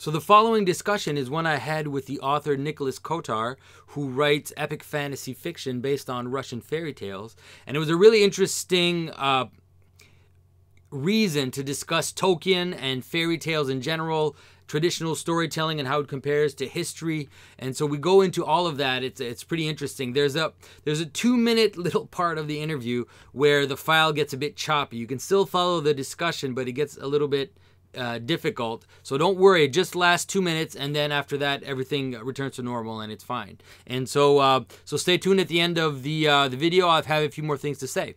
So the following discussion is one I had with the author Nicholas Kotar, who writes epic fantasy fiction based on Russian fairy tales. And it was a really interesting reason to discuss Tolkien and fairy tales in general, traditional storytelling and how it compares to history. And so we go into all of that. It's pretty interesting. There's a 2-minute little part of the interview where the file gets a bit choppy. You can still follow the discussion, but it gets a little bit difficult. So don't worry, it just lasts 2 minutes, and then after that everything returns to normal and it's fine. And so so stay tuned. At the end of the video I'll have a few more things to say.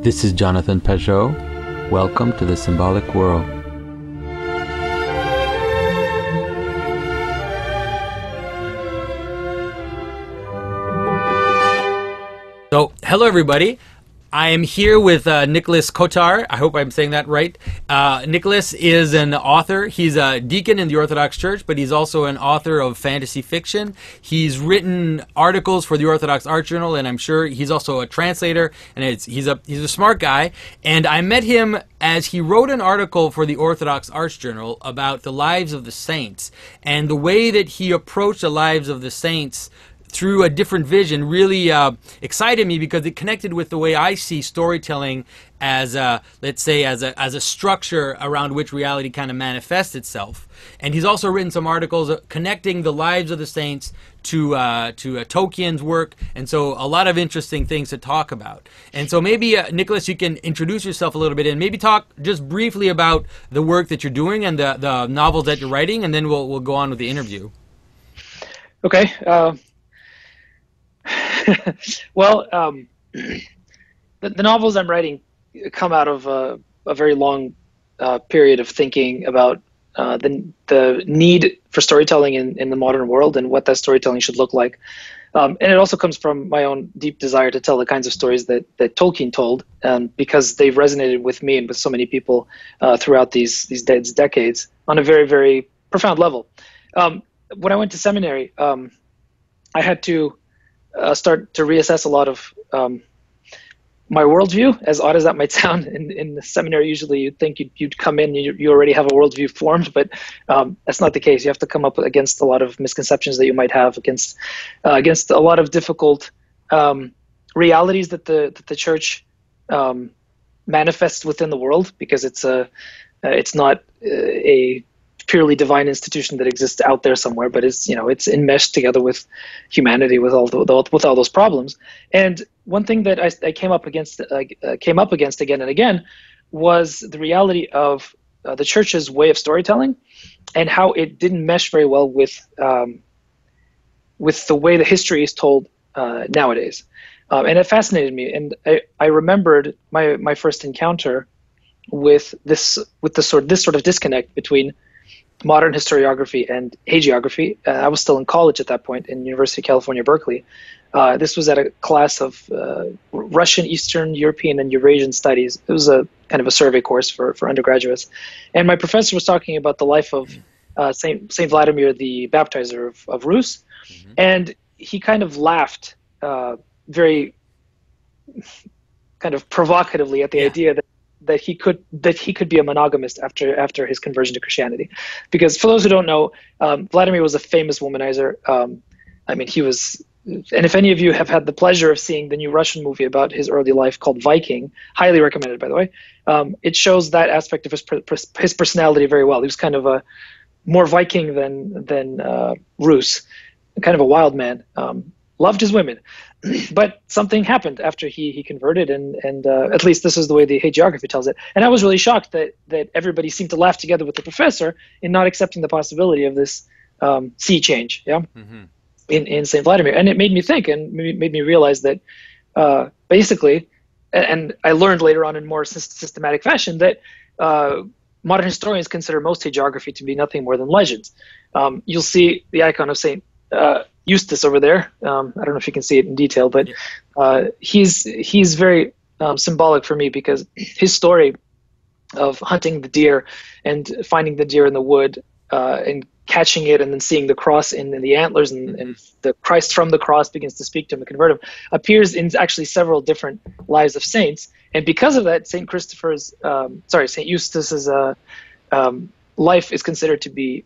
This is Jonathan Pageau. Welcome to the Symbolic World. So, hello everybody. I am here with Nicholas Kotar. I hope I'm saying that right. Nicholas is an author. He's a deacon in the Orthodox Church, but he's also an author of fantasy fiction. He's written articles for the Orthodox Art Journal, and I'm sure he's also a translator, and he's a smart guy. And I met him as he wrote an article for the Orthodox Art Journal about the lives of the saints, and the way that he approached the lives of the saints through a different vision really excited me, because it connected with the way I see storytelling as let's say as a structure around which reality kind of manifests itself. And he's also written some articles connecting the lives of the saints to Tolkien's work, and so a lot of interesting things to talk about. And so maybe Nicholas, you can introduce yourself a little bit and maybe talk just briefly about the work that you're doing and the novels that you're writing, and then we'll go on with the interview. Okay. Well, the novels I'm writing come out of a very long period of thinking about the need for storytelling in the modern world and what that storytelling should look like. And it also comes from my own deep desire to tell the kinds of stories that Tolkien told, because they've resonated with me and with so many people throughout these decades on a very, very profound level. When I went to seminary, I had to start to reassess a lot of my worldview, as odd as that might sound. In the seminary, usually you'd think you'd come in, you already have a worldview formed, but that's not the case. You have to come up against a lot of misconceptions that you might have, against a lot of difficult realities that the church manifests within the world, because it's not a purely divine institution that exists out there somewhere, but it's enmeshed together with humanity, with all those problems. And one thing that I came up against again and again was the reality of the church's way of storytelling, and how it didn't mesh very well with the way the history is told nowadays. And it fascinated me, and I remembered my first encounter with this sort of disconnect between modern historiography and hagiography. I was still in college at that point in University of California, Berkeley. This was at a class of Russian, Eastern European, and Eurasian studies. It was a kind of a survey course for undergraduates. And my professor was talking about the life of Saint Vladimir, the baptizer of Rus. Mm-hmm. And he kind of laughed very kind of provocatively at the idea that he could be a monogamist after his conversion to Christianity. Because for those who don't know, Vladimir was a famous womanizer. I mean, he was, and if any of you have had the pleasure of seeing the new Russian movie about his early life called Viking, highly recommended, by the way, it shows that aspect of his personality very well. He was kind of a more Viking than Rus, kind of a wild man. Loved his women. But something happened after he converted, and at least this is the way the hagiography tells it. And I was really shocked that everybody seemed to laugh together with the professor in not accepting the possibility of this sea change, mm-hmm. in Saint Vladimir. And it made me think, and made me realize that basically, and I learned later on in more systematic fashion, that modern historians consider most hagiography to be nothing more than legends. You'll see the icon of Saint Eustace over there. I don't know if you can see it in detail, but he's very symbolic for me, because his story of hunting the deer and finding the deer in the wood and catching it and then seeing the cross in the antlers, and the Christ from the cross begins to speak to him and convert him, appears in actually several different lives of saints. And because of that, St. Eustace's life is considered to be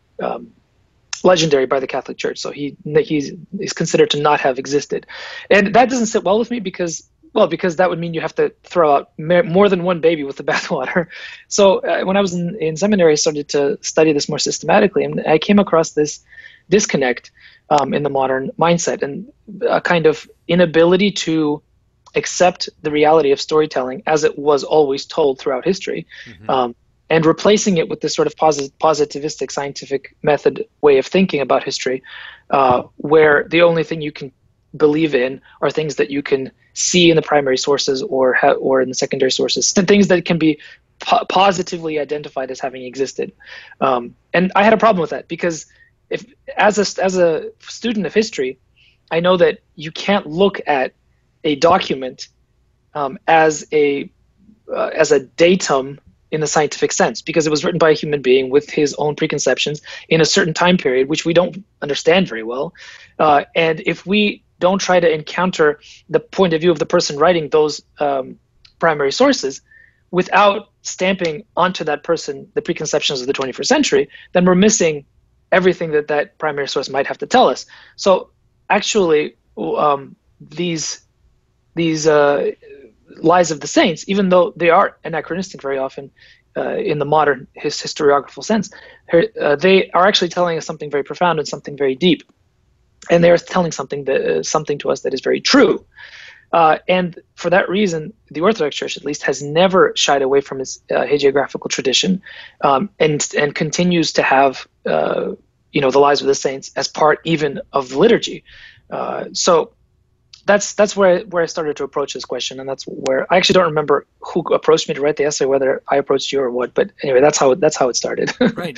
legendary by the Catholic Church. So he's considered to not have existed. And that doesn't sit well with me because that would mean you have to throw out more than one baby with the bathwater. So when I was in seminary, I started to study this more systematically, and I came across this disconnect in the modern mindset, and a kind of inability to accept the reality of storytelling as it was always told throughout history, and replacing it with this sort of positivistic scientific method way of thinking about history, where the only thing you can believe in are things that you can see in the primary sources or in the secondary sources, and things that can be positively identified as having existed. And I had a problem with that, because if as a student of history, I know that you can't look at a document as a datum in the scientific sense, because it was written by a human being with his own preconceptions in a certain time period, which we don't understand very well. And if we don't try to encounter the point of view of the person writing those primary sources without stamping onto that person the preconceptions of the 21st century, then we're missing everything that primary source might have to tell us. So actually, these lives of the saints, even though they are anachronistic very often in the modern historiographical sense, they are actually telling us something very profound and something very deep. And they are telling something to us that is very true. And for that reason, the Orthodox Church, at least, has never shied away from its hagiographical tradition, and continues to have the lives of the saints as part even of the liturgy. So that's where I started to approach this question, and that's where I actually don't remember who approached me to write the essay, whether I approached you or what. But anyway, that's how it started. Right.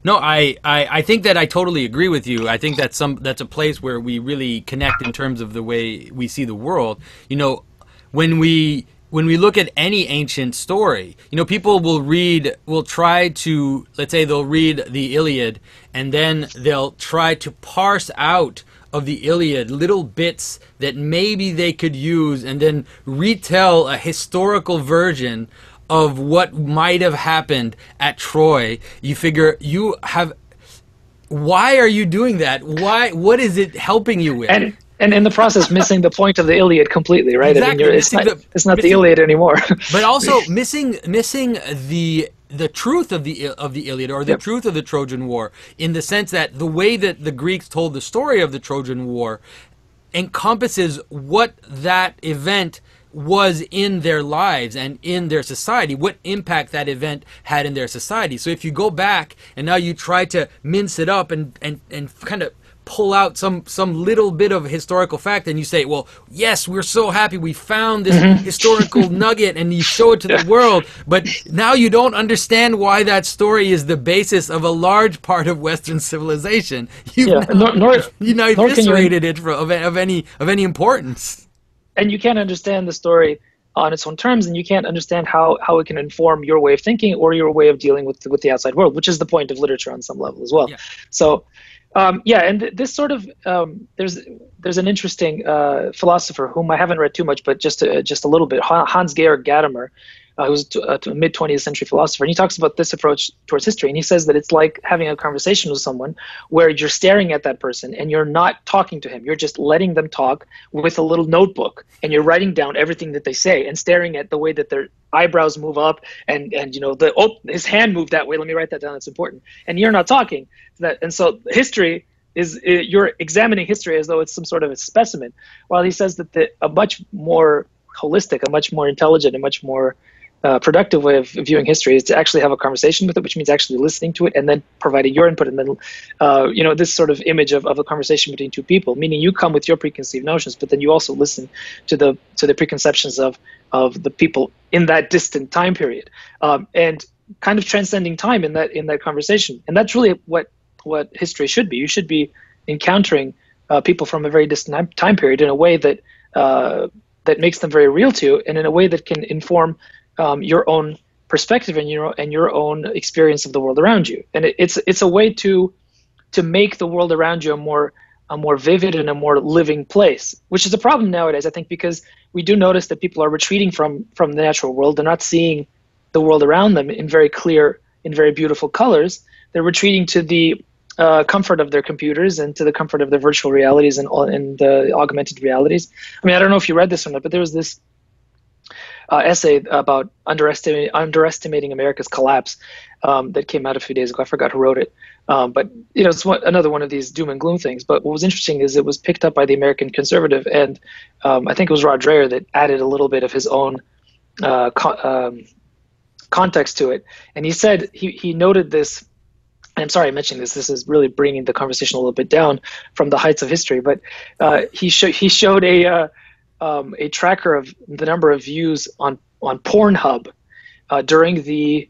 No, I think that I totally agree with you. I think that's a place where we really connect in terms of the way we see the world. When we look at any ancient story, people will try to, let's say they'll read the Iliad, and then they'll try to parse out of the Iliad little bits that maybe they could use, and then retell a historical version of what might have happened at Troy. You figure why are you doing that? What is it helping you with? And in the process, missing the point of the Iliad completely, right? Exactly. It's not the Iliad anymore. But also missing the truth of the Iliad, or the truth of the Trojan War, in the sense that the way that the Greeks told the story of the Trojan War encompasses what that event was in their lives and in their society, what impact that event had in their society. So if you go back and now you try to mince it up and kind of pull out some little bit of historical fact, and you say, well, yes, we're so happy we found this historical nugget, and you show it to the world, but now you don't understand why that story is the basis of a large part of Western civilization. You've eviscerated it of any importance. And you can't understand the story on its own terms, and you can't understand how it can inform your way of thinking or your way of dealing with the outside world, which is the point of literature on some level as well. Yeah. So, and this sort of there's an interesting philosopher whom I haven't read too much, but just a little bit, Hans-Georg Gadamer, who's a mid-20th century philosopher, and he talks about this approach towards history, and he says that it's like having a conversation with someone where you're staring at that person and you're not talking to him, you're just letting them talk with a little notebook, and you're writing down everything that they say and staring at the way that their eyebrows move up, and his hand moved that way, let me write that down, that's important, and you're not talking. And so history is, you're examining history as though it's some sort of a specimen, while he says that a much more holistic, a much more intelligent, a much more productive way of viewing history is to actually have a conversation with it, which means actually listening to it and then providing your input, and then this sort of image of a conversation between two people, meaning you come with your preconceived notions, but then you also listen to the preconceptions of the people in that distant time period, and kind of transcending time in that conversation. And that's really what history should be. You should be encountering people from a very distant time period in a way that makes them very real to you, and in a way that can inform your own perspective and your own experience of the world around you. And it's a way to make the world around you a more vivid and a more living place, which is a problem nowadays, I think, because we do notice that people are retreating from the natural world. They're not seeing the world around them in very clear, in very beautiful colors. They're retreating to the comfort of their computers and to the comfort of their virtual realities and the augmented realities. I mean, I don't know if you read this or not, but there was this essay about underestimating America's collapse that came out a few days ago. I forgot who wrote it, but it's another one of these doom and gloom things. But what was interesting is it was picked up by the American Conservative, and I think it was Rod Dreher that added a little bit of his own context to it. And he said he noted this. And I'm sorry I mentioned this. This is really bringing the conversation a little bit down from the heights of history. But he showed a tracker of the number of views on Pornhub during the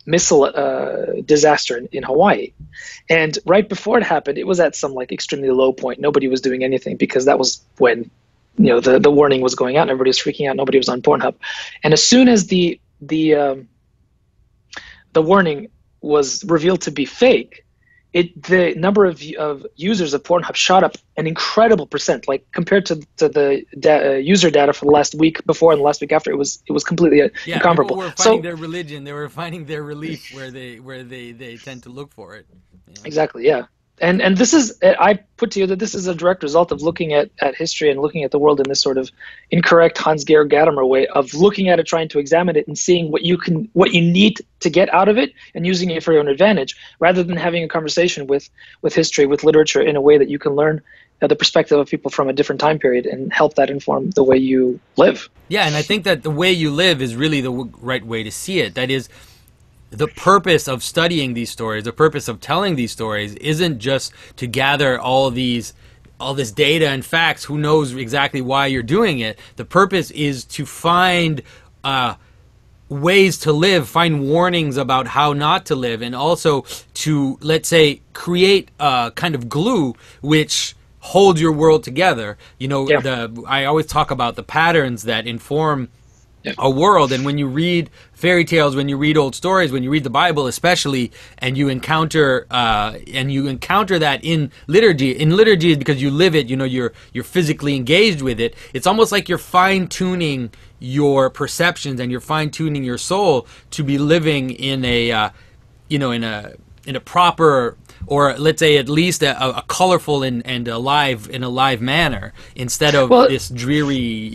missile disaster in Hawaii. And right before it happened, it was at some extremely low point. Nobody was doing anything because that was when the warning was going out and everybody was freaking out. Nobody was on Pornhub. And as soon as the warning was revealed to be fake, the number of users of Pornhub shot up an incredible percent. Compared to the user data for the last week before and the last week after, it was completely incomparable. People were finding their religion. They were finding their relief where they tend to look for it. Exactly. Yeah. And this is, I put to you that this is a direct result of looking at history and looking at the world in this sort of incorrect Hans-Georg Gadamer way of looking at it, trying to examine it and seeing what you need to get out of it and using it for your own advantage, rather than having a conversation with history, with literature in a way that you can learn the perspective of people from a different time period and help that inform the way you live. Yeah, and I think that the way you live is really the right way to see it. That is, the purpose of studying these stories, the purpose of telling these stories, isn't just to gather all this data and facts. Who knows exactly why you're doing it? The purpose is to find ways to live, find warnings about how not to live, and also to, let's say, create a kind of glue which holds your world together. I always talk about the patterns that inform a world, and when you read fairy tales, when you read old stories, when you read the Bible especially, and you encounter that in liturgy. In liturgy, because you live it, you're physically engaged with it. It's almost like you're fine-tuning your perceptions and you're fine-tuning your soul to be living in a proper, or let's say at least a colorful and alive manner, instead of this dreary.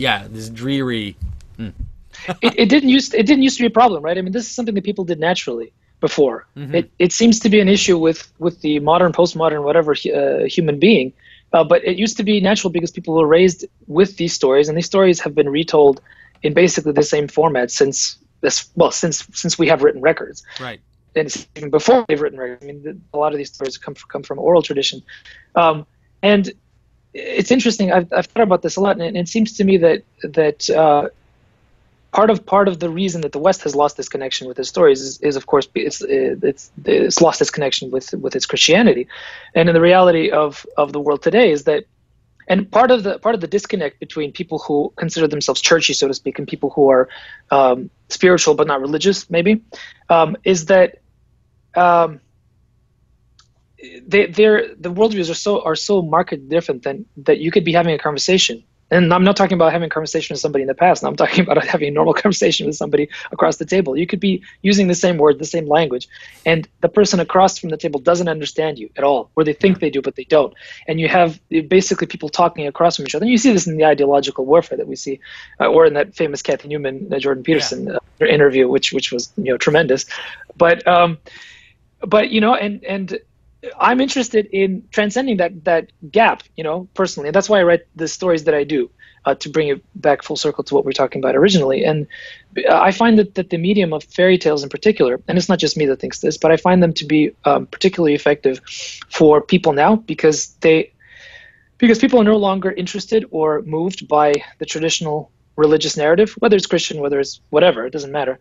It didn't used to be a problem, right? I mean, this is something that people did naturally before. Mm-hmm. It seems to be an issue with the modern, postmodern, whatever human being, but it used to be natural because people were raised with these stories, and these stories have been retold in basically the same format since we have written records. Right. And it's even before they've written records. I mean, a lot of these stories come from oral tradition, and it's interesting. I've thought about this a lot, and it seems to me that. Part of the reason that the West has lost this connection with its stories is of course it's lost its connection with its Christianity, and in the reality of the world today is that, and part of the disconnect between people who consider themselves churchy, so to speak, and people who are spiritual but not religious, maybe, is that the worldviews are so markedly different that you could be having a conversation. And I'm not talking about having a conversation with somebody in the past. I'm talking about having a normal conversation with somebody across the table. You could be using the same word, the same language, and the person across from the table doesn't understand you at all, or they think they do, but they don't. And you have basically people talking across from each other. And you see this in the ideological warfare that we see, or in that famous Kathy Newman, Jordan Peterson interview, which was tremendous. But and I'm interested in transcending that gap, personally. And that's why I write the stories that I do, to bring it back full circle to what we were talking about originally. And I find that the medium of fairy tales in particular, and it's not just me that thinks this, but I find them to be particularly effective for people now because people are no longer interested or moved by the traditional religious narrative, whether it's Christian, whether it's whatever, it doesn't matter.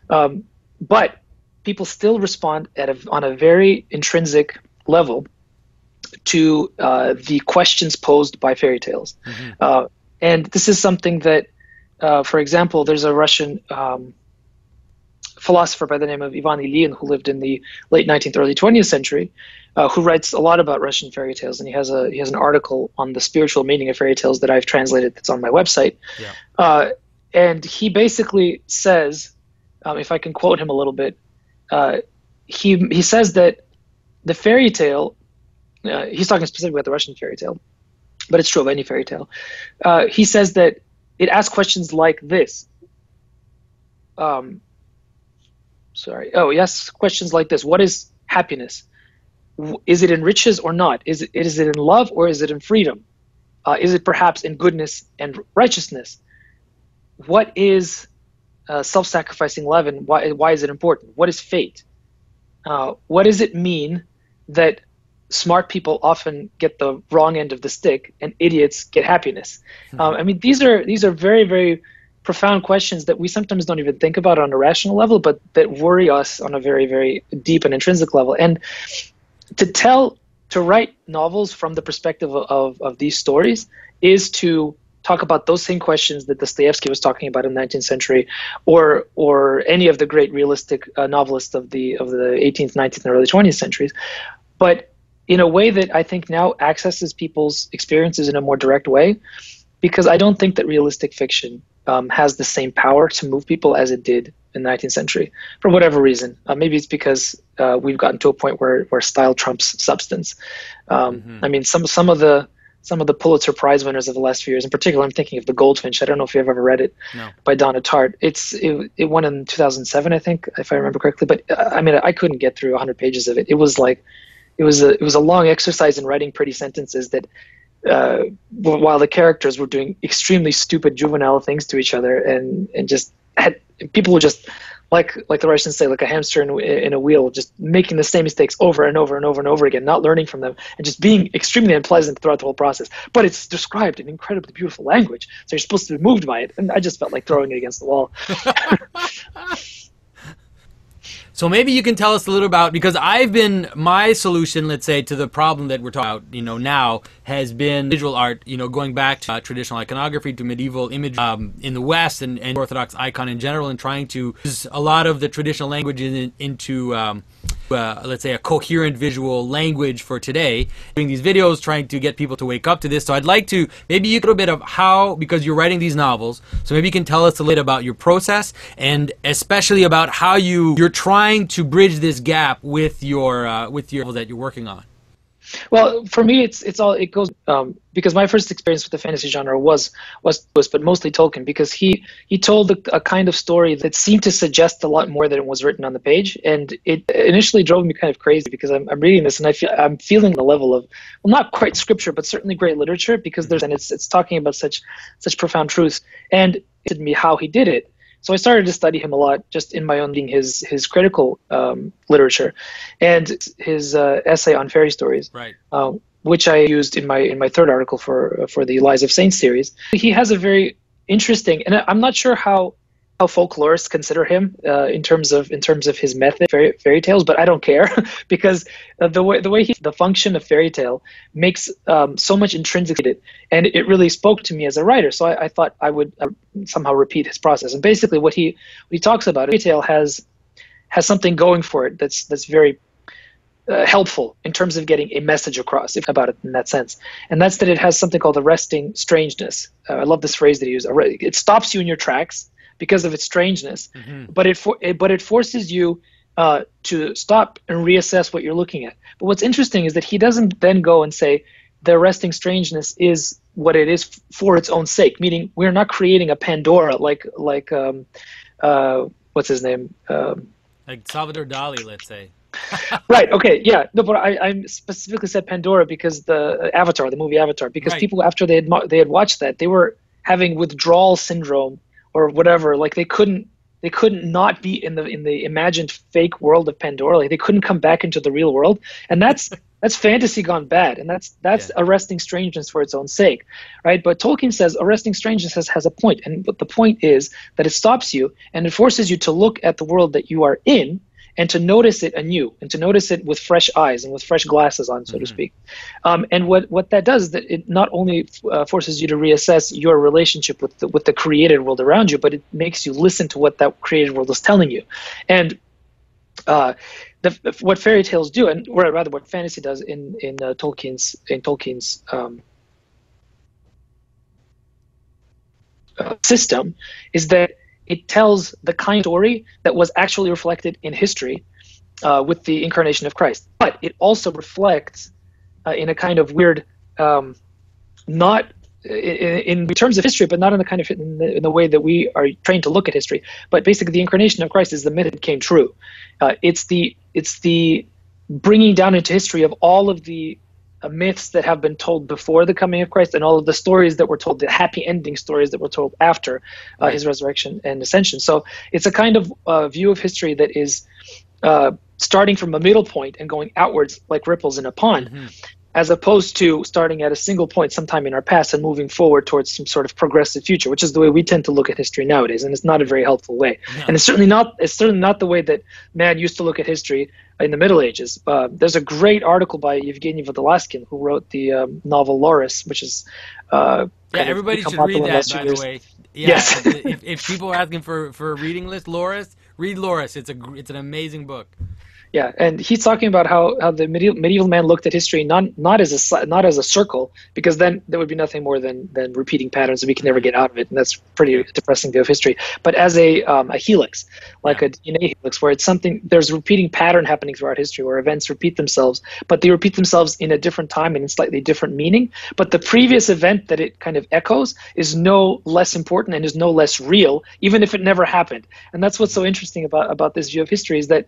But people still respond on a very intrinsic level to the questions posed by fairy tales. Mm-hmm. And this is something that, for example, there's a Russian philosopher by the name of Ivan Ilyin, who lived in the late 19th, early 20th century, who writes a lot about Russian fairy tales, and he has an article on the spiritual meaning of fairy tales that I've translated. That's on my website. Yeah. And he basically says, if I can quote him a little bit, he says that the fairy tale, he's talking specifically about the Russian fairy tale, but it's true of any fairy tale. He says that it asks questions like this. Yes, questions like this. What is happiness? Is it in riches or not? Is it in love or is it in freedom? Is it perhaps in goodness and righteousness? What is self-sacrificing love, and why is it important? What is fate? What does it mean that smart people often get the wrong end of the stick and idiots get happiness? I mean, these are very, very profound questions that we sometimes don't even think about on a rational level, but that worry us on a very, very deep and intrinsic level. And to write novels from the perspective of these stories is to talk about those same questions that Dostoevsky was talking about in the 19th century, or any of the great realistic novelists of the 18th, 19th, and early 20th centuries, but in a way that I think now accesses people's experiences in a more direct way, because I don't think that realistic fiction has the same power to move people as it did in the 19th century, for whatever reason. Maybe it's because we've gotten to a point where style trumps substance. I mean, some of the Pulitzer Prize winners of the last few years, in particular, I'm thinking of The Goldfinch. I don't know if you've ever read it. No. By Donna Tartt. It won in 2007, I think, if I remember correctly. But I mean, I couldn't get through 100 pages of it. It was a long exercise in writing pretty sentences that, while the characters were doing extremely stupid juvenile things to each other, and just had people were just like the Russians say, like a hamster in a wheel, just making the same mistakes over and over and over and over again, not learning from them, and just being extremely unpleasant throughout the whole process. But it's described in incredibly beautiful language, so you're supposed to be moved by it. And I just felt like throwing it against the wall. So maybe you can tell us a little about, because my solution, let's say, to the problem that we're talking about, now, has been visual art, going back to traditional iconography, to medieval image in the West, and Orthodox icon in general, and trying to use a lot of the traditional language into, let's say, a coherent visual language for today. Doing these videos, trying to get people to wake up to this. So I'd like to, maybe a little bit of how, because you're writing these novels, so maybe you can tell us a little about your process, and especially about how you're trying to bridge this gap with your novel that you're working on. Well, for me, it goes because my first experience with the fantasy genre was but mostly Tolkien, because he told a kind of story that seemed to suggest a lot more than it was written on the page, and it initially drove me kind of crazy, because I'm reading this and I'm feeling the level of, well, not quite scripture, but certainly great literature, because it's talking about such profound truths, and it did me how he did it. So I started to study him a lot, just in my own reading his critical literature, and his essay on fairy stories, right. Which I used in my third article for the Lives of Saints series. He has a very interesting, and I'm not sure how folklorists consider him in terms of his method, fairy tales, but I don't care, because the function of fairy tale makes so much intrinsic in it, and it really spoke to me as a writer. So I thought I would somehow repeat his process. And basically, what he talks about, fairy tale has something going for it that's very helpful in terms of getting a message across, if about it in that sense. And that's that it has something called arresting strangeness. I love this phrase that he used. It stops you in your tracks because of its strangeness, but it forces you to stop and reassess what you're looking at. But what's interesting is that he doesn't then go and say the arresting strangeness is what it is for its own sake, meaning we're not creating a Pandora like what's his name? Like Salvador Dali, let's say. Right. Okay. Yeah. No, but I specifically said Pandora because the movie Avatar, because people, after they had watched that, they were having withdrawal syndrome or whatever. Like they couldn't not be in the imagined fake world of Pandora. Like they couldn't come back into the real world, and that's fantasy gone bad, and that's arresting strangeness for its own sake, right? But Tolkien says arresting strangeness has a point, but the point is that it stops you and it forces you to look at the world that you are in and to notice it anew, and to notice it with fresh eyes and with fresh glasses on, so to speak. And what that does is that it not only forces you to reassess your relationship with the created world around you, but it makes you listen to what that created world is telling you. And what fairy tales do, or rather what fantasy does in Tolkien's system, is that it tells the kind of story that was actually reflected in history with the incarnation of Christ. But it also reflects in a kind of weird, not in terms of history, but not in the kind of in the way that we are trained to look at history. But basically, the incarnation of Christ is the myth that came true. It's the bringing down into history of all of the myths that have been told before the coming of Christ, and all of the stories that were told, the happy ending stories that were told after his resurrection and ascension. So it's a kind of view of history that is starting from a middle point and going outwards like ripples in a pond, as opposed to starting at a single point sometime in our past and moving forward towards some sort of progressive future, which is the way we tend to look at history nowadays, and it's not a very helpful way. No. And it's certainly not the way that man used to look at history in the Middle Ages. There's a great article by Evgeny Vodolaskin, who wrote the novel Loris, which is everybody should read that, by the way. Yeah, yes. if people are asking for a reading list, Loris, read Loris. It's an amazing book. Yeah, and he's talking about how the medieval man looked at history not as a circle, because then there would be nothing more than repeating patterns, and we can never get out of it, and that's pretty depressing view of history. But as a helix, like a DNA helix, where it's something, there's a repeating pattern happening throughout history, where events repeat themselves, but they repeat themselves in a different time and in slightly different meaning. But the previous event that it kind of echoes is no less important and is no less real, even if it never happened. And that's what's so interesting about this view of history, is that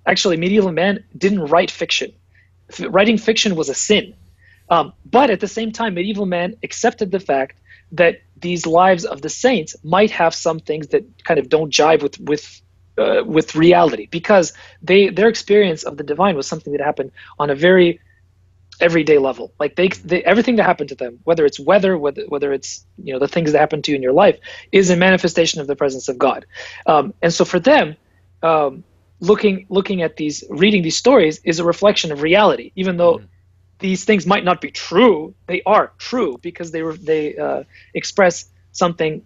actually, medieval man didn't write fiction. Writing fiction was a sin. But at the same time, medieval man accepted the fact that these lives of the saints might have some things that kind of don't jive with reality, because their experience of the divine was something that happened on a very everyday level. Like they everything that happened to them, whether it's weather, whether it's the things that happen to you in your life, is a manifestation of the presence of God. And so for them, looking at reading these stories is a reflection of reality. Even though these things might not be true, they are true, because they express something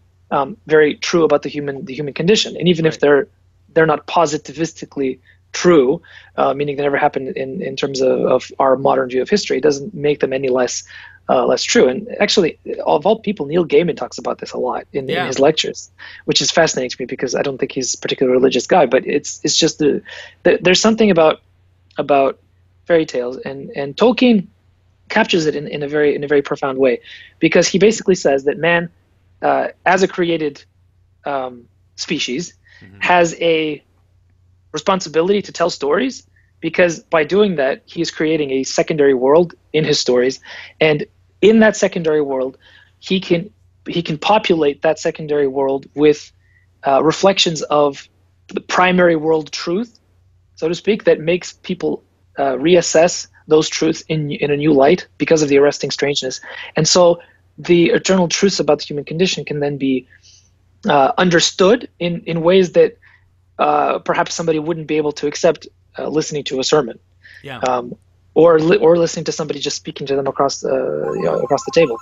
very true about the human condition. And even if they're not positivistically true, meaning they never happened in terms of our modern view of history, it doesn't make them any less true. And actually, of all people, Neil Gaiman talks about this a lot in his lectures, which is fascinating to me, because I don't think he's a particularly religious guy, but it's just there's something about fairy tales, and Tolkien captures it in a very profound way, because he basically says that man, as a created species, has a responsibility to tell stories, because by doing that, he is creating a secondary world in his stories, and in that secondary world, he can populate that secondary world with reflections of the primary world truth, so to speak, that makes people reassess those truths in a new light because of the arresting strangeness. And so the eternal truths about the human condition can then be understood in ways that perhaps somebody wouldn't be able to accept listening to a sermon, or listening to somebody just speaking to them across the table.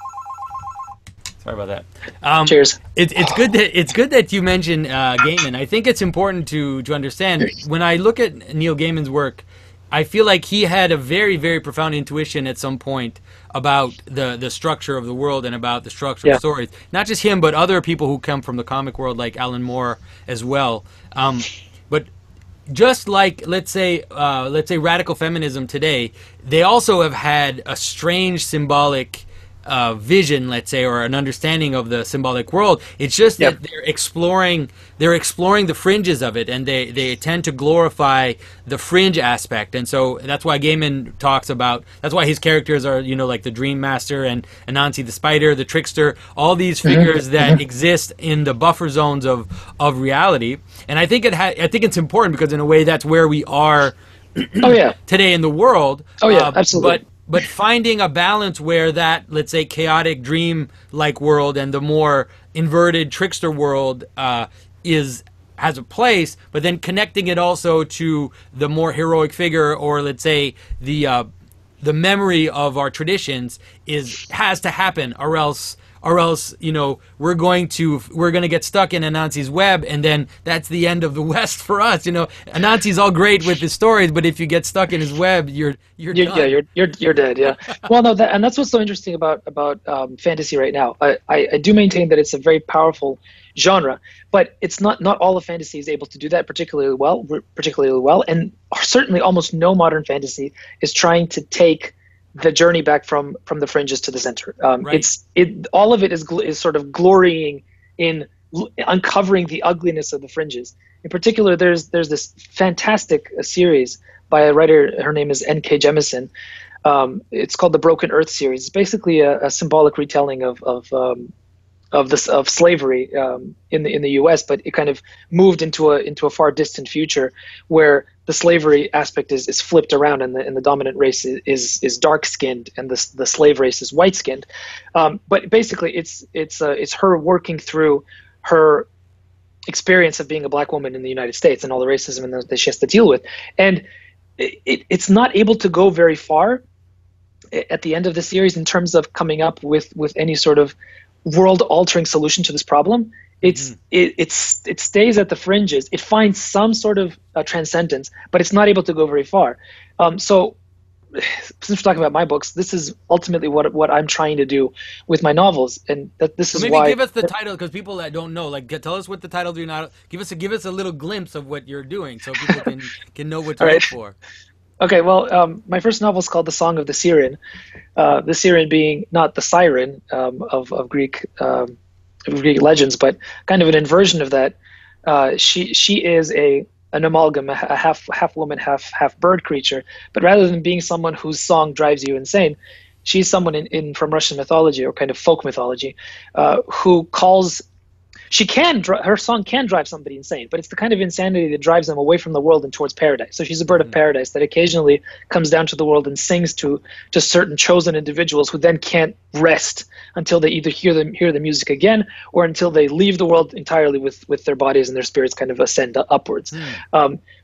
Sorry about that. Cheers. It's good that you mentioned Gaiman. I think it's important to understand, when I look at Neil Gaiman's work, I feel like he had a very, very profound intuition at some point about the structure of the world and about the structure of stories. Not just him, but other people who come from the comic world, like Alan Moore as well. But just like, let's say radical feminism today, they also have had a strange symbolic vision, let's say, or an understanding of the symbolic world. It's just that they're exploring the fringes of it, and they tend to glorify the fringe aspect. And so that's why Gaiman talks about, that's why his characters are, like the Dream Master and Anansi the Spider, the Trickster, all these figures that exist in the buffer zones of reality. And I think it's important, because in a way that's where we are today in the world. Absolutely. But finding a balance where that, let's say, chaotic dream-like world and the more inverted trickster world is has a place, but then connecting it also to the more heroic figure, or let's say the memory of our traditions has to happen, or else we're going to get stuck in Anansi's web, and then that's the end of the West for us. Anansi's all great with his stories, but if you get stuck in his web, you're done. Yeah, you're dead. Yeah. Well, no, and that's what's so interesting about fantasy right now. I do maintain that it's a very powerful genre, but it's not all of fantasy is able to do that particularly well, and certainly almost no modern fantasy is trying to take the journey back from the fringes to the center. Right. All of it is sort of glorying in uncovering the ugliness of the fringes. In particular, there's this fantastic series by a writer. Her name is N.K. Jemisin. It's called the Broken Earth series. It's basically a symbolic retelling of slavery in the U.S., but it kind of moved into a far distant future where the slavery aspect is flipped around, and the dominant race is dark skinned, and the slave race is white skinned. But basically, it's her working through her experience of being a black woman in the United States and all the racism that she has to deal with, and it's not able to go very far at the end of the series in terms of coming up with any sort of world-altering solution to this problem. It stays at the fringes. It finds some sort of transcendence, but it's not able to go very far. So, since we're talking about my books, this is ultimately what I'm trying to do with my novels, and this is why. Maybe give us the title, because people that don't know, tell us what the title do. Not give us a little glimpse of what you're doing, so people can know what to look for. Okay, well, my first novel is called The Song of the Siren. The Siren being not the siren of Greek legends, but kind of an inversion of that. She is an amalgam, a half woman, half bird creature. But rather than being someone whose song drives you insane, she's someone from Russian mythology, or kind of folk mythology, who calls. Her song can drive somebody insane, but it's the kind of insanity that drives them away from the world and towards paradise. So she's a bird of paradise that occasionally comes down to the world and sings to certain chosen individuals who then can't rest until they either hear the music again, or until they leave the world entirely with their bodies and their spirits kind of ascend upwards.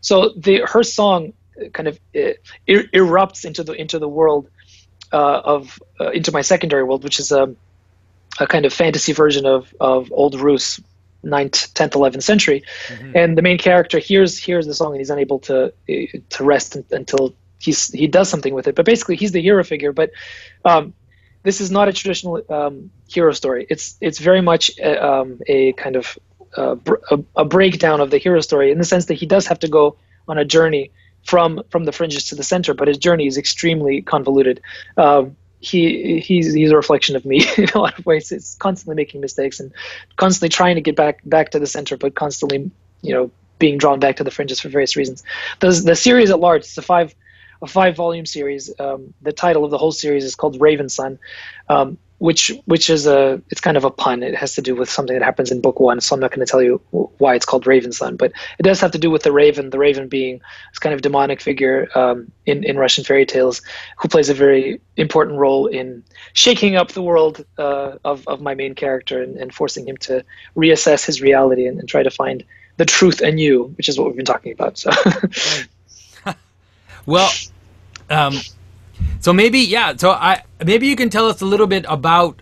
So her song kind of erupts into the world into my secondary world, which is a kind of fantasy version of Old Rus, 9th, 10th, 11th century. And the main character hears the song, and he's unable to rest until he does something with it. But basically, he's the hero figure. But this is not a traditional hero story. It's very much a kind of a breakdown of the hero story, in the sense that he does have to go on a journey from the fringes to the center, but his journey is extremely convoluted. He's a reflection of me in a lot of ways. It's constantly making mistakes and constantly trying to get back to the center, but constantly, being drawn back to the fringes for various reasons. The series at large, it's a 5-volume series. The title of the whole series is called Raven Sun, which is it's kind of a pun. It has to do with something that happens in book 1, so I'm not going to tell you why it's called Raven Sun, but it does have to do with the raven being this kind of demonic figure in Russian fairy tales, who plays a very important role in shaking up the world of my main character and forcing him to reassess his reality and try to find the truth anew, which is what we've been talking about. So, well, so maybe maybe you can tell us a little bit about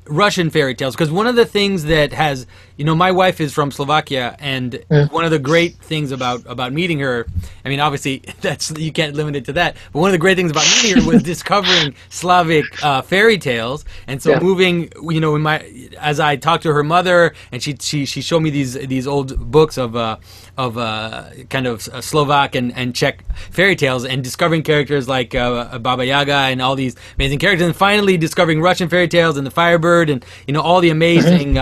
Russian fairy tales, because one of the things that has, my wife is from Slovakia, and one of the great things about meeting her, I mean, obviously you can't limit it to that, but one of the great things about meeting her was discovering Slavic fairy tales. And so moving, as I talked to her mother, and she showed me these old books of kind of Slovak and Czech fairy tales, and discovering characters like Baba Yaga and all these amazing characters, and finally discovering Russian fairy tales and the Firebird, and all the amazing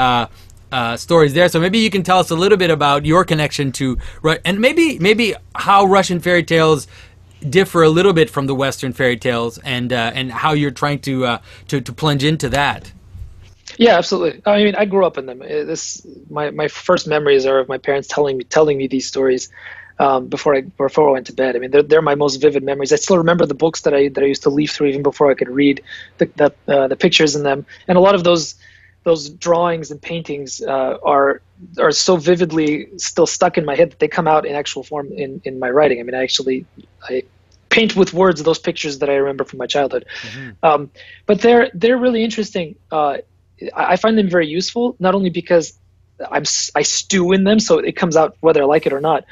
stories there. So maybe you can tell us a little bit about your connection to, and maybe how Russian fairy tales differ a little bit from the Western fairy tales, and how you're trying to plunge into that. Yeah, absolutely. I mean, I grew up in them. My first memories are of my parents telling me these stories before I went to bed. I mean, they're my most vivid memories. I still remember the books that I used to leaf through even before I could read the pictures in them. And a lot of those drawings and paintings are are so vividly still stuck in my head that they come out in actual form in my writing. I mean, I paint with words those pictures that I remember from my childhood. But they're really interesting. I find them very useful, not only because I stew in them, so it comes out whether I like it or not,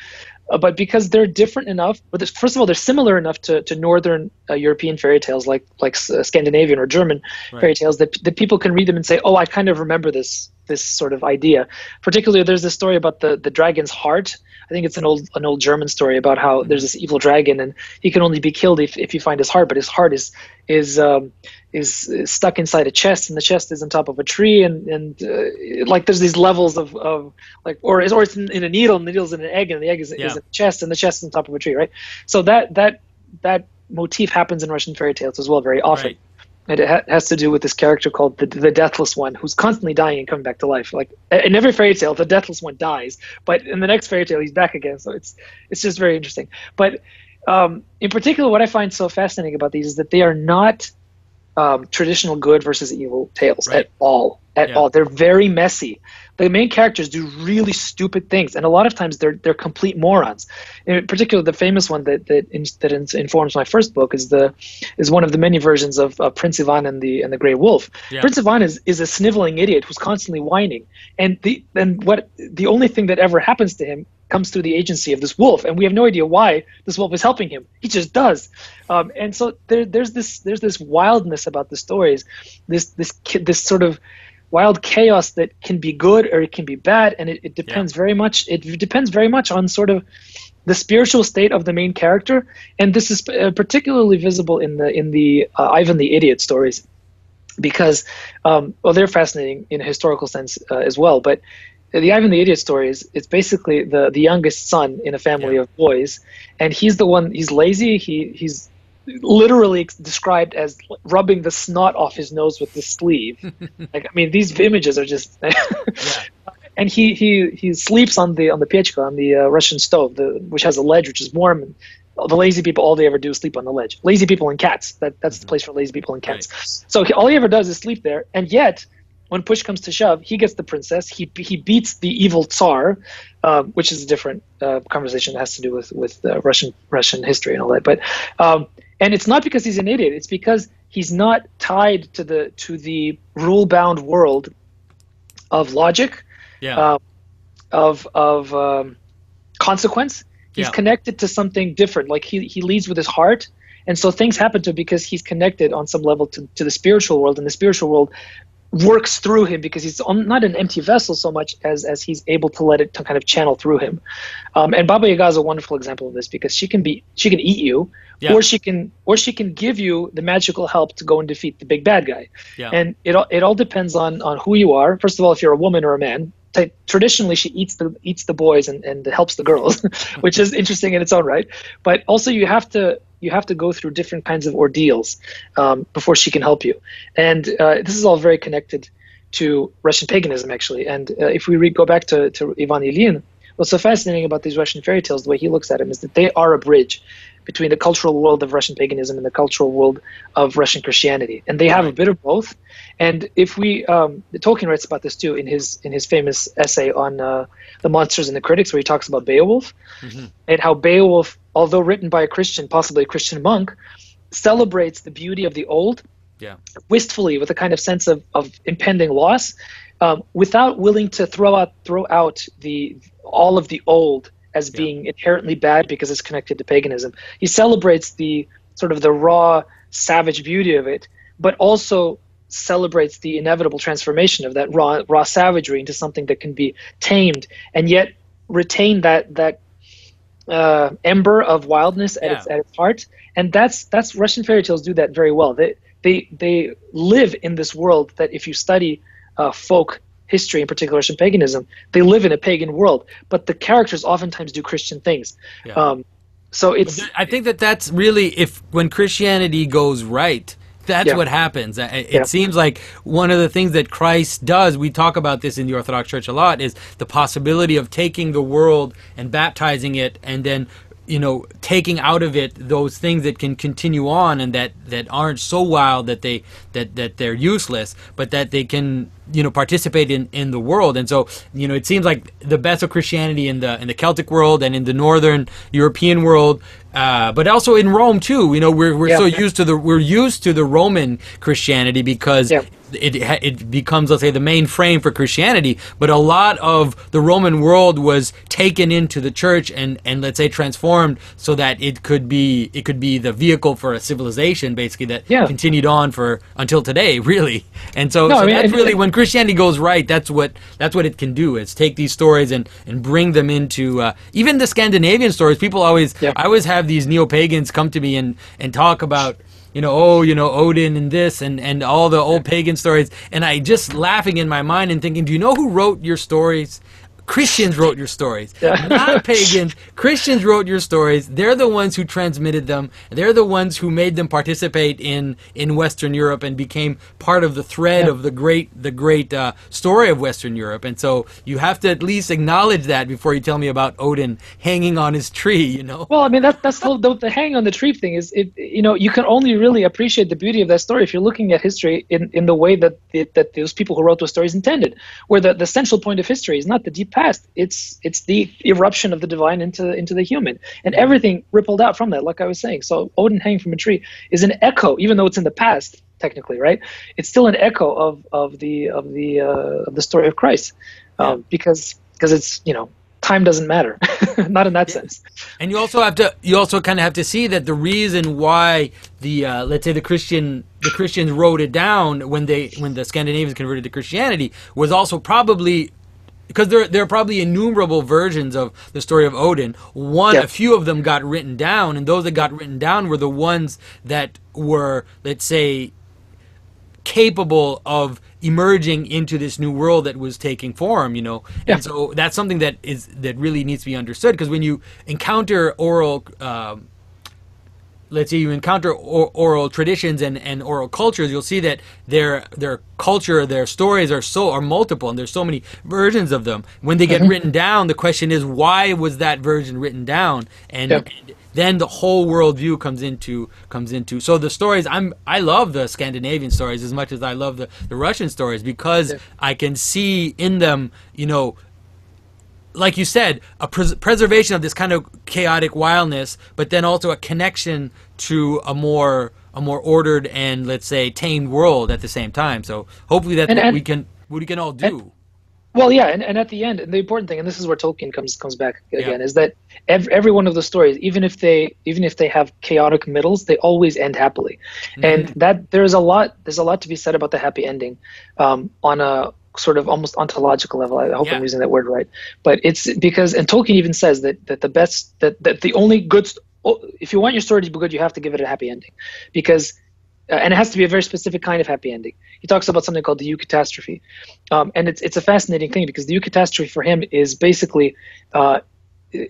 but because they're different enough. But first of all, they're similar enough to Northern European fairy tales, like Scandinavian or German fairy tales, that people can read them and say, "Oh, I kind of remember this sort of idea." Particularly, there's this story about the dragon's heart. I think it's an old German story about how there's this evil dragon, and he can only be killed if you find his heart. But his heart is stuck inside a chest, and the chest is on top of a tree, and like there's these levels of like, or it's in a needle, and the needle's in an egg, and the egg is in the chest, and the chest is on top of a tree, right? So that motif happens in Russian fairy tales as well very often. Right. And it has to do with this character called the Deathless One, who's constantly dying and coming back to life. Like in every fairy tale, the Deathless One dies, but in the next fairy tale, he's back again. So it's just very interesting. But in particular, what I find so fascinating about these is that they are not traditional good versus evil tales at all. All. They're very messy. The main characters do really stupid things, and a lot of times they're complete morons. In particular, the famous one that informs my first book is one of the many versions of Prince Ivan and the Grey Wolf. Yeah. Prince Ivan is a sniveling idiot who's constantly whining, and the only thing that ever happens to him comes through the agency of this wolf, and we have no idea why this wolf is helping him. He just does, and so there's this wildness about the stories, this sort of wild chaos that can be good or it can be bad, and it depends very much. It depends very much on sort of the spiritual state of the main character, and this is particularly visible in the Ivan the Idiot stories, because they're fascinating in a historical sense as well, but. The Ivan the Idiot stories, it's basically the youngest son in a family of boys, and he's lazy, he's literally described as rubbing the snot off his nose with the sleeve. Like, I mean, these images are just and he sleeps on the Pechka, on the Russian stove, which has a ledge which is warm, and the lazy people, all they ever do is sleep on the ledge. Lazy people and cats, that's the place for lazy people and cats. Right. So all he ever does is sleep there, and yet when push comes to shove, he gets the princess. He beats the evil Tsar, which is a different conversation that has to do with Russian history and all that. But and it's not because he's an idiot. It's because he's not tied to the rule-bound world of logic, of consequence. He's connected to something different. Like he leads with his heart, and so things happen to him because he's connected on some level to the spiritual world, and the spiritual world works through him because he's not an empty vessel so much as he's able to let it to kind of channel through him. And Baba Yaga is a wonderful example of this, because she can eat you, or she can give you the magical help to go and defeat the big bad guy. And it all depends on who you are. First of all, if you're a woman or a man. Traditionally, she eats the boys and helps the girls, which is interesting in its own right. But also, you have to go through different kinds of ordeals before she can help you. And this is all very connected to Russian paganism, actually. And if we go back to Ivan Ilyin, what's so fascinating about these Russian fairy tales, the way he looks at them, is that they are a bridge between the cultural world of Russian paganism and the cultural world of Russian Christianity, and they have a bit of both. And if we, Tolkien writes about this too in his famous essay on the monsters and the critics, where he talks about Beowulf, and how Beowulf, although written by a Christian, possibly a Christian monk, celebrates the beauty of the old, wistfully, with a kind of sense of impending loss, without willing to throw out all of the old as being inherently bad because it's connected to paganism. He celebrates the sort of the raw, savage beauty of it, but also celebrates the inevitable transformation of that raw savagery into something that can be tamed, and yet retain that ember of wildness at its heart. And that's Russian fairy tales do that very well. They live in this world that, if you study folk history, in particular Russian paganism, they live in a pagan world, but the characters oftentimes do Christian things. So I think that's really, when Christianity goes right, that's what happens. It seems like one of the things that Christ does, we talk about this in the Orthodox Church a lot, is the possibility of taking the world and baptizing it and then taking out of it those things that can continue on and that aren't so wild that they're useless, but that they can participate in the world. And so it seems like the best of Christianity in the Celtic world and in the Northern European world, but also in Rome too. We're so used to the Roman Christianity because it becomes, let's say, the main frame for Christianity. But a lot of the Roman world was taken into the church and let's say transformed so that it could be the vehicle for a civilization, basically, that continued on until today, really. And so, that's really when Christianity goes right. That's what it can do. It's take these stories and bring them into even the Scandinavian stories. People I always have these neo-pagans come to me and talk about Odin and this and all the old pagan stories, and I just laughing in my mind and thinking, do you know who wrote your stories? Christians wrote your stories, not pagans. Christians wrote your stories. They're the ones who transmitted them. They're the ones who made them participate in Western Europe and became part of the thread of the great story of Western Europe. And so you have to at least acknowledge that before you tell me about Odin hanging on his tree. Well, I mean that's the hanging on the tree thing is you can only really appreciate the beauty of that story if you're looking at history in the way that those people who wrote those stories intended, where the central point of history is not the deep past, it's the eruption of the divine into the human, and everything rippled out from that, like I was saying. So Odin hanging from a tree is an echo, even though it's in the past technically, right? It's still an echo of the story of Christ, because it's time doesn't matter, not in that sense. And you also kind of have to see that the reason why let's say the Christians wrote it down when the Scandinavians converted to Christianity was also probably because there are probably innumerable versions of the story of Odin. A few of them got written down, and those that got written down were the ones that were, let's say, capable of emerging into this new world that was taking form, And so that's something that really needs to be understood, because when you encounter oral let's say you encounter oral traditions and oral cultures, you'll see that their culture, their stories are multiple, and there's so many versions of them. When they get written down, the question is, why was that version written down? And then the whole worldview comes into. So the stories, I love the Scandinavian stories as much as I love the Russian stories, because I can see in them, like you said, a preservation of this kind of chaotic wildness, but then also a connection to a more ordered and, let's say, tamed world at the same time. So hopefully that's what we can all do. And at the end, the important thing, and this is where Tolkien comes back again, is that every one of the stories, even if they have chaotic middles, they always end happily, and that there's a lot to be said about the happy ending, on a sort of almost ontological level. I hope I'm using that word right, but it's because, and Tolkien even says that the only good, if you want your story to be good, you have to give it a happy ending, because and it has to be a very specific kind of happy ending. He talks about something called the Youcatastrophe, and it's a fascinating thing, because the Youcatastrophe for him is basically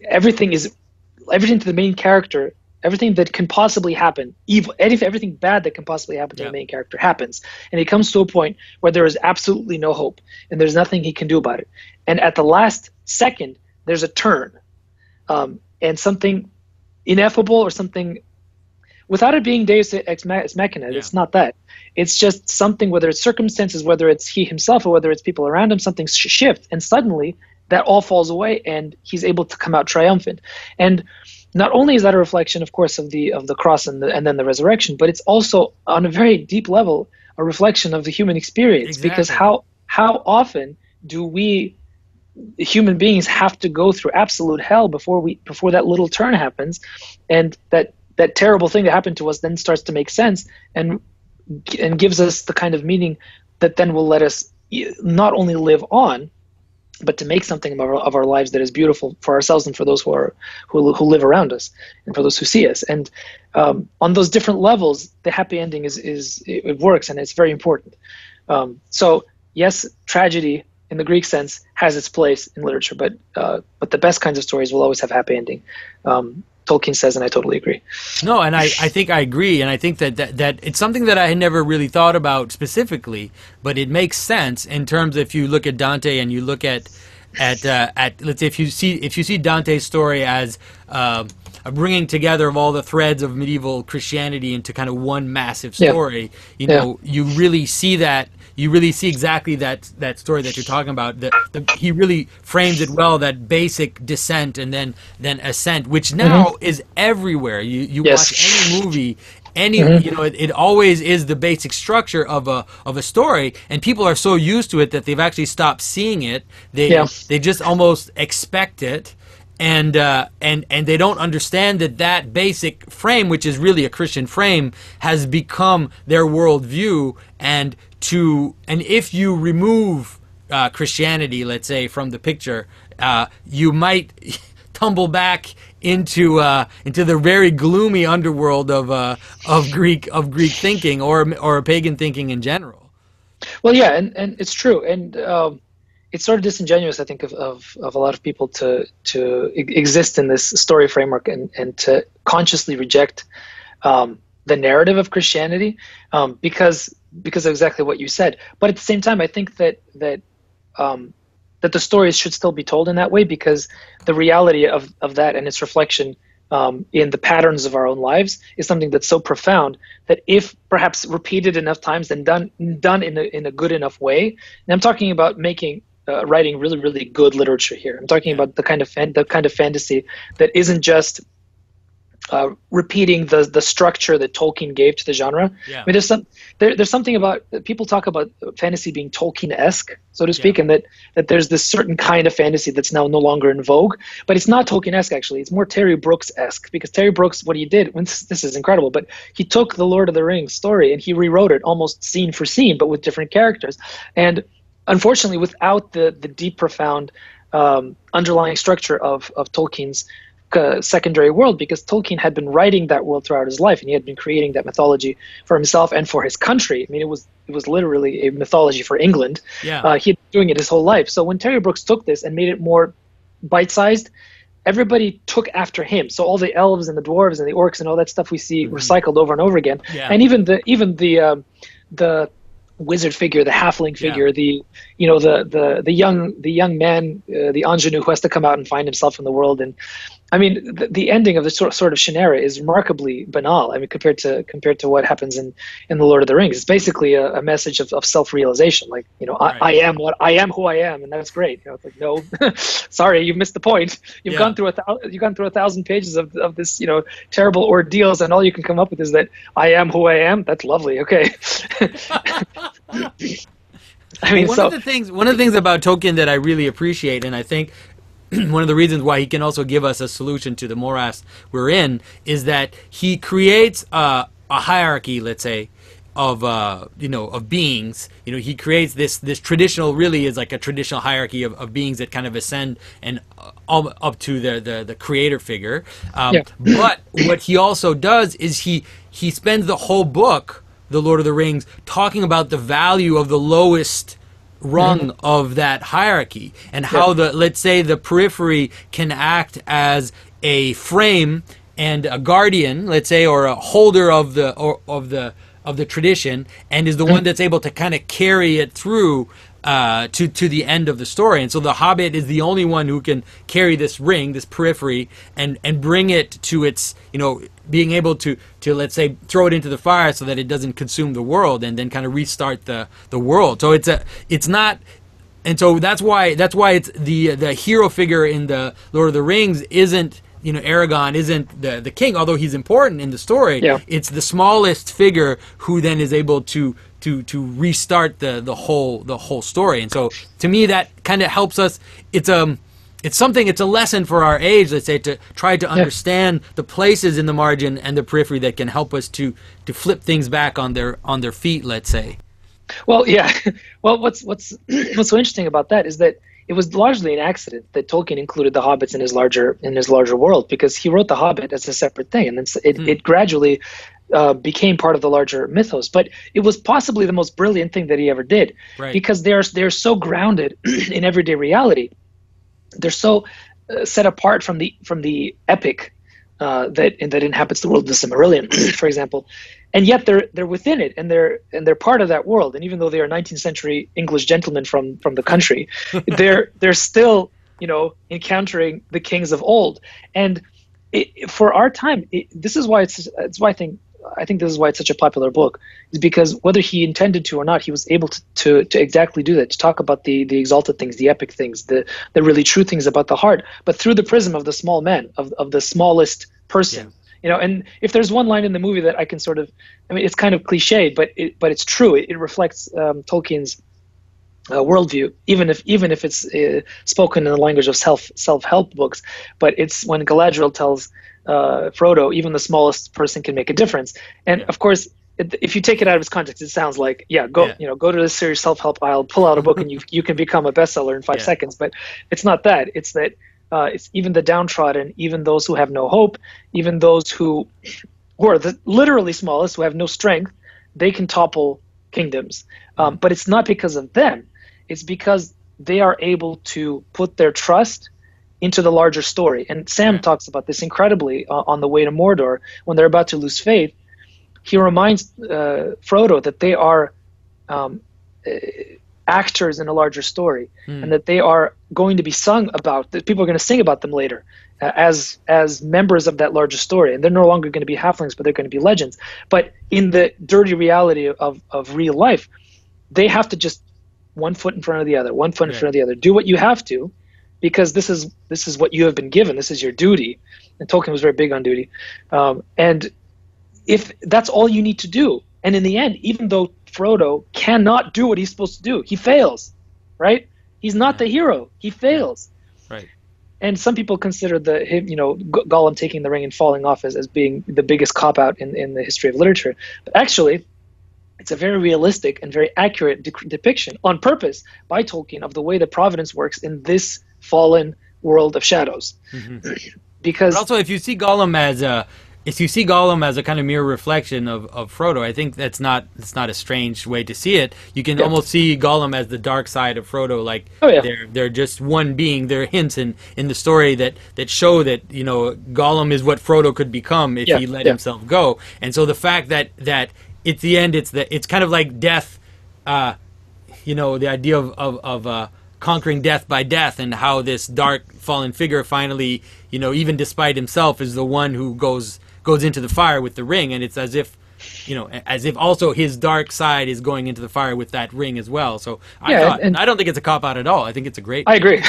everything to the main character. Everything that can possibly happen, everything bad that can possibly happen to the main character happens. And he comes to a point where there is absolutely no hope, and there's nothing he can do about it. And at the last second, there's a turn, and something ineffable, or something, without it being Deus ex machina, it's not that. It's just something, whether it's circumstances, whether it's he himself, or whether it's people around him, something shifts, and suddenly that all falls away, and he's able to come out triumphant. And not only is that a reflection, of course, of the cross and then the resurrection, but it's also, on a very deep level, a reflection of the human experience. Exactly. Because how often do we human beings have to go through absolute hell before that little turn happens, and that terrible thing that happened to us then starts to make sense and gives us the kind of meaning that then will let us not only live on, but to make something of our lives that is beautiful for ourselves and for those who live around us, and for those who see us. And on those different levels, the happy ending it works, and it's very important. So yes, tragedy in the Greek sense has its place in literature, but the best kinds of stories will always have happy ending. Tolkien says, and I totally agree. No, and I think I agree, and I think that it's something that I had never really thought about specifically, but it makes sense in terms of, if you look at Dante and you look at let's say if you see Dante's story as a bringing together of all the threads of medieval Christianity into kind of one massive story. You know, you really see that. You really see exactly that story that you're talking about. He really frames it well. That basic descent and then ascent, which now is everywhere. You watch any movie. You know, it always is the basic structure of a story, and people are so used to it that they've actually stopped seeing it. They just almost expect it, and they don't understand that basic frame, which is really a Christian frame, has become their worldview. And if you remove Christianity, let's say, from the picture, you might tumble back into the very gloomy underworld of Greek thinking or pagan thinking in general. Well, yeah, and it's true, and it's sort of disingenuous, I think, of a lot of people to exist in this story framework and to consciously reject the narrative of Christianity because of exactly what you said. But at the same time, I think that the stories should still be told in that way, because the reality of that and its reflection in the patterns of our own lives is something that's so profound that if perhaps repeated enough times and done in a good enough way, and I'm talking about writing really, really good literature here. I'm talking about the kind of fantasy that isn't just repeating the structure that Tolkien gave to the genre. I mean, there's something about, people talk about fantasy being Tolkien-esque, so to speak, and that there's this certain kind of fantasy that's now no longer in vogue. But it's not Tolkien-esque, actually. It's more Terry Brooks-esque, because Terry Brooks, what he did, this is incredible, but he took the Lord of the Rings story and he rewrote it almost scene for scene, but with different characters. And unfortunately, without the deep, profound underlying structure of Tolkien's secondary world, because Tolkien had been writing that world throughout his life, and he had been creating that mythology for himself and for his country. I mean, it was literally a mythology for England. He had been doing it his whole life. So when Terry Brooks took this and made it more bite-sized, everybody took after him. So all the elves and the dwarves and the orcs and all that stuff we see recycled over and over again, and even the wizard figure, the halfling figure, the young man, the ingenue who has to come out and find himself in the world. And I mean, the ending of the sort of Shannara is remarkably banal. I mean, compared to what happens in the Lord of the Rings, it's basically a message of self-realization. Like, I am who I am, and that's great. It's like, no, sorry, you missed the point. You've gone through 1,000 pages of this, terrible ordeals, and all you can come up with is that I am who I am. That's lovely. Okay. I mean, one of the things about Tolkien that I really appreciate, and I think one of the reasons why he can also give us a solution to the morass we're in, is that he creates a hierarchy, let's say, of beings. He creates this traditional, really is like a traditional hierarchy of beings that kind of ascend and up to the creator figure. But what he also does is he spends the whole book, The Lord of the Rings, talking about the value of the lowest rung of that hierarchy, and how let's say the periphery can act as a frame and a guardian, let's say, or a holder of the tradition, and is the one that's able to kind of carry it through to the end of the story. And so the Hobbit is the only one who can carry this ring, this periphery, and bring it to its, being able to let's say throw it into the fire so that it doesn't consume the world, and then kind of restart the world. So it's not, and so that's why it's the hero figure in the Lord of the Rings isn't, Aragorn isn't the king, although he's important in the story. It's the smallest figure who then is able to restart the whole story. And so to me that kind of helps us. It's a lesson for our age, let's say, to try to understand the places in the margin and the periphery that can help us to flip things back on their feet, let's say. Well, yeah. Well, what's so interesting about that is that it was largely an accident that Tolkien included the hobbits in his larger world, because he wrote the Hobbit as a separate thing, and then it gradually became part of the larger mythos. But it was possibly the most brilliant thing that he ever did, because they're so grounded in everyday reality. They're so set apart from the epic that inhabits the world of the Silmarillion, for example, and yet they're within it, and they're part of that world. And even though they are 19th century English gentlemen from the country, they're still encountering the kings of old. And for our time, this is why it's why I think this is why it's such a popular book, is because whether he intended to or not, he was able to exactly do that, to talk about the exalted things, the epic things, the really true things about the heart, but through the prism of the small man, of the smallest person. Yeah. And if there's one line in the movie that I can sort of, I mean, it's kind of cliched, but it's true. It reflects Tolkien's worldview, even if it's spoken in the language of self-help books. But it's when Galadriel tells Frodo, even the smallest person can make a difference. And of course, if you take it out of its context, it sounds like, go to the serious self-help aisle, pull out a book, and you can become a bestseller in 5 seconds. But it's not that. It's that it's even the downtrodden, even those who have no hope, even those who are the literally smallest, who have no strength, they can topple kingdoms. But it's not because of them. It's because they are able to put their trust into the larger story. And Sam talks about this incredibly on the way to Mordor, when they're about to lose faith. He reminds Frodo that they are actors in a larger story, and that they are going to be sung about, that people are going to sing about them later as members of that larger story. And they're no longer going to be halflings, but they're going to be legends. But in the dirty reality of real life, they have to just one foot in front of the other, one foot in front of the other. Do what you have to, because this is what you have been given. This is your duty. And Tolkien was very big on duty. And if that's all you need to do, and in the end, even though Frodo cannot do what he's supposed to do, he fails, right? He's not the hero. He fails. Right. And some people consider Gollum taking the ring and falling off as being the biggest cop-out in the history of literature. But actually, it's a very realistic and very accurate depiction, on purpose, by Tolkien, of the way that providence works in this fallen world of shadows. Because but also, if you see Gollum as a kind of mirror reflection of Frodo, I think it's not a strange way to see it. You can almost see Gollum as the dark side of Frodo, like they're just one being. There are hints in the story that show that Gollum is what Frodo could become if he let himself go. And so the fact that at the end it's kind of like death, the idea of conquering death by death, and how this dark fallen figure finally, even despite himself, is the one who goes into the fire with the ring. And it's as if also his dark side is going into the fire with that ring as well. So I don't think it's a cop out at all. I think it's a great. I agree.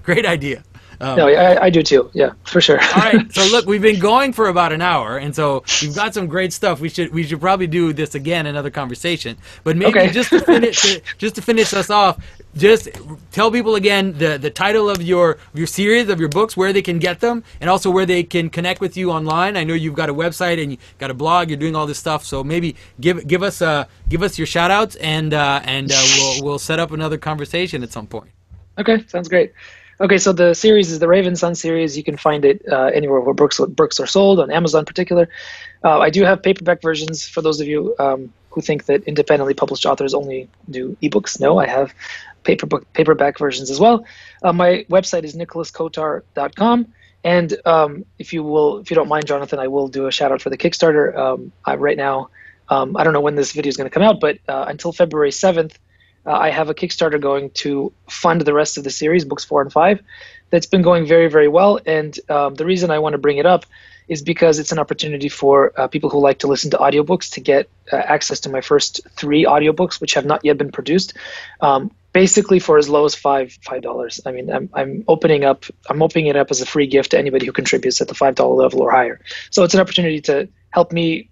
Great idea. No, I do too. Yeah, for sure. All right. So look, we've been going for about an hour, and so we've got some great stuff. We should probably do this again, another conversation. But maybe just to finish us off, just tell people again the title of your series, of your books, where they can get them, and also where they can connect with you online. I know you've got a website and you got a blog. You're doing all this stuff, so maybe give us your shout outs, and we'll set up another conversation at some point. Okay, sounds great. Okay, so the series is the Raven Sun series. You can find it anywhere where books are sold, on Amazon in particular. I do have paperback versions for those of you who think that independently published authors only do ebooks. No, I have paperback versions as well. My website is nicholaskotar.com. And if you don't mind, Jonathan, I will do a shout out for the Kickstarter. Right now, I don't know when this video is going to come out, but until February 7th, I have a Kickstarter going to fund the rest of the series, books 4 and 5. That's been going very, very well. And the reason I want to bring it up is because it's an opportunity for people who like to listen to audiobooks to get access to my first 3 audiobooks, which have not yet been produced, basically for as low as $5. I mean, I'm opening it up as a free gift to anybody who contributes at the $5 level or higher. So it's an opportunity to help me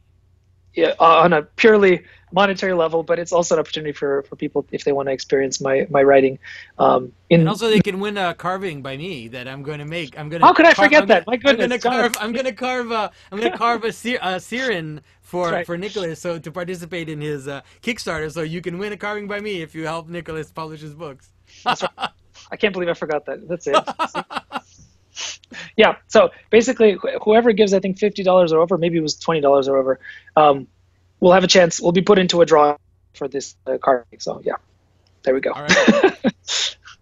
on a purely monetary level, but it's also an opportunity for people if they want to experience my writing. And also they can win a carving by me that I'm going to make. How could I forget that? My goodness, I'm going to carve a Siren for Nicholas, so to participate in his Kickstarter. So you can win a carving by me if you help Nicholas publish his books. That's right. I can't believe I forgot that. That's it. Yeah. So basically, whoever gives, I think, $50 or over, maybe it was $20 or over, we'll have a chance. We'll be put into a draw for this carving. So yeah, there we go. All right.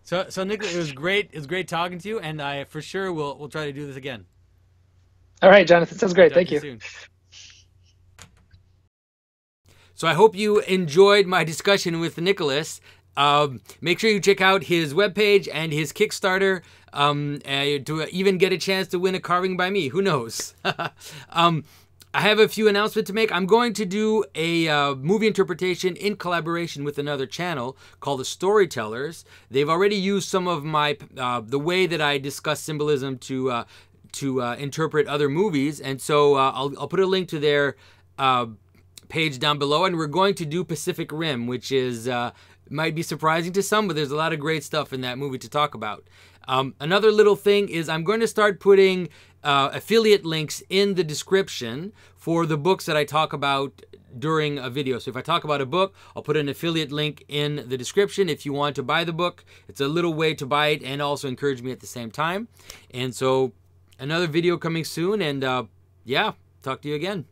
So Nicholas, it was great. It was great talking to you, and I for sure we'll try to do this again. All right, Jonathan. Sounds great. Thank you. Soon. So I hope you enjoyed my discussion with Nicholas. Make sure you check out his webpage and his Kickstarter to even get a chance to win a carving by me. Who knows? I have a few announcements to make. I'm going to do a movie interpretation in collaboration with another channel called The Storytellers. They've already used some of my the way that I discuss symbolism to interpret other movies, and so I'll put a link to their page down below. And we're going to do Pacific Rim, which is might be surprising to some, but there's a lot of great stuff in that movie to talk about. Another little thing is I'm going to start putting affiliate links in the description for the books that I talk about during a video. So if I talk about a book, I'll put an affiliate link in the description if you want to buy the book. It's a little way to buy it and also encourage me at the same time. And so another video coming soon, and yeah, talk to you again.